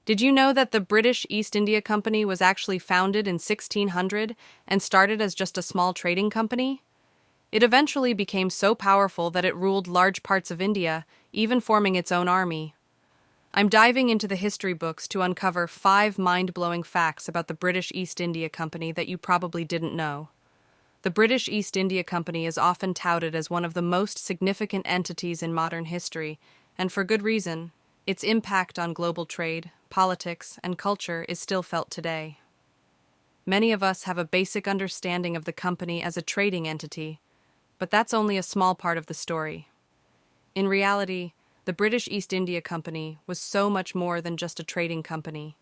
Did you know that the British East India Company was actually founded in 1600 and started as just a small trading company? It eventually became so powerful that it ruled large parts of India, even forming its own army. I'm diving into the history books to uncover 5 mind-blowing facts about the British East India Company that you probably didn't know. The British East India Company is often touted as one of the most significant entities in modern history, and for good reason. Its impact on global trade, politics, and culture is still felt today. Many of us have a basic understanding of the company as a trading entity, but that's only a small part of the story. In reality, the British East India Company was so much more than just a trading company.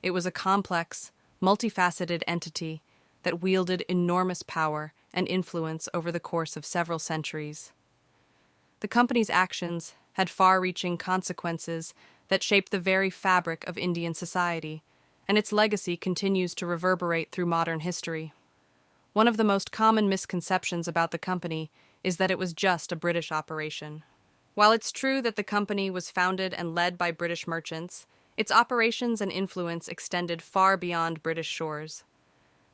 It was a complex, multifaceted entity that wielded enormous power and influence over the course of several centuries. The company's actions had far-reaching consequences that shaped the very fabric of Indian society, and its legacy continues to reverberate through modern history. One of the most common misconceptions about the company is that it was just a British operation. While it's true that the company was founded and led by British merchants, its operations and influence extended far beyond British shores.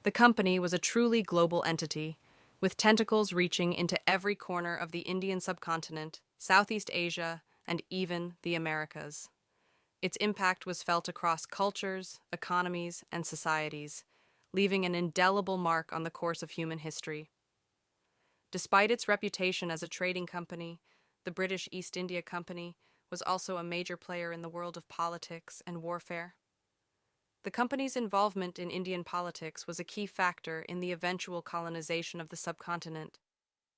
The company was a truly global entity, with tentacles reaching into every corner of the Indian subcontinent, Southeast Asia, and even the Americas. Its impact was felt across cultures, economies, and societies, leaving an indelible mark on the course of human history. Despite its reputation as a trading company, the British East India Company was also a major player in the world of politics and warfare. The company's involvement in Indian politics was a key factor in the eventual colonization of the subcontinent,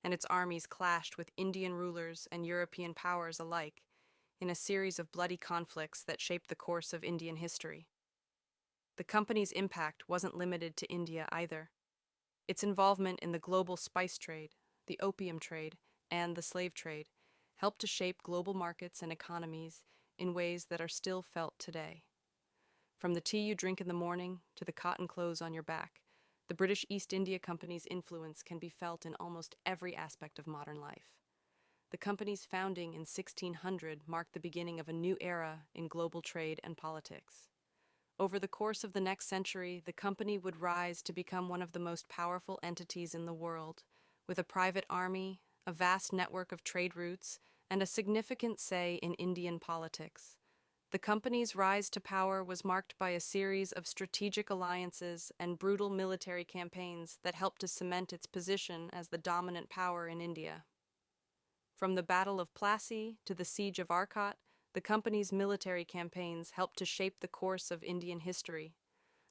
and its armies clashed with Indian rulers and European powers alike in a series of bloody conflicts that shaped the course of Indian history. The company's impact wasn't limited to India either. Its involvement in the global spice trade, the opium trade, and the slave trade helped to shape global markets and economies in ways that are still felt today. From the tea you drink in the morning to the cotton clothes on your back, the British East India Company's influence can be felt in almost every aspect of modern life. The company's founding in 1600 marked the beginning of a new era in global trade and politics. Over the course of the next century, the company would rise to become one of the most powerful entities in the world, with a private army, a vast network of trade routes, and a significant say in Indian politics. The company's rise to power was marked by a series of strategic alliances and brutal military campaigns that helped to cement its position as the dominant power in India. From the Battle of Plassey to the Siege of Arcot, the company's military campaigns helped to shape the course of Indian history,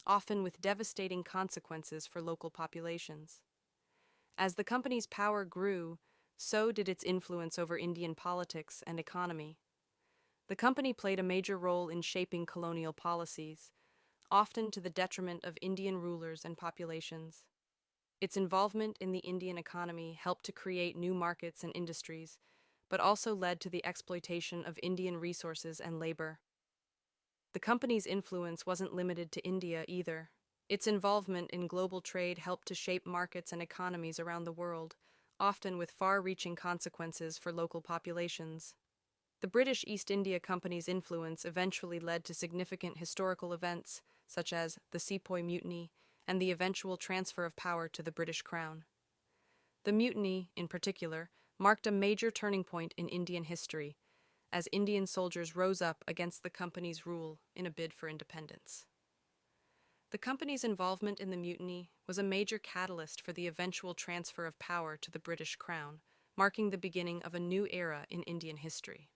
often with devastating consequences for local populations. As the company's power grew, so did its influence over Indian politics and economy. The company played a major role in shaping colonial policies, often to the detriment of Indian rulers and populations. Its involvement in the Indian economy helped to create new markets and industries, but also led to the exploitation of Indian resources and labor. The company's influence wasn't limited to India either. Its involvement in global trade helped to shape markets and economies around the world, often with far-reaching consequences for local populations. The British East India Company's influence eventually led to significant historical events, such as the Sepoy Mutiny and the eventual transfer of power to the British Crown. The mutiny, in particular, marked a major turning point in Indian history, as Indian soldiers rose up against the company's rule in a bid for independence. The company's involvement in the mutiny was a major catalyst for the eventual transfer of power to the British Crown, marking the beginning of a new era in Indian history.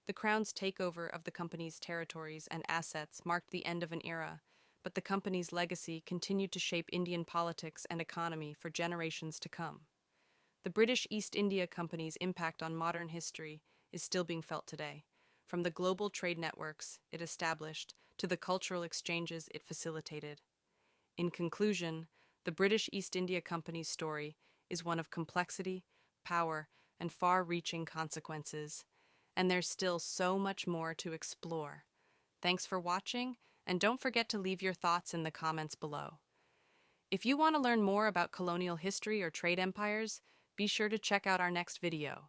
The Crown's takeover of the company's territories and assets marked the end of an era, but the company's legacy continued to shape Indian politics and economy for generations to come. The British East India Company's impact on modern history is still being felt today, from the global trade networks it established to the cultural exchanges it facilitated. In conclusion, the British East India Company's story is one of complexity, power, and far-reaching consequences, and there's still so much more to explore. Thanks for watching, and don't forget to leave your thoughts in the comments below. If you want to learn more about colonial history or trade empires, be sure to check out our next video.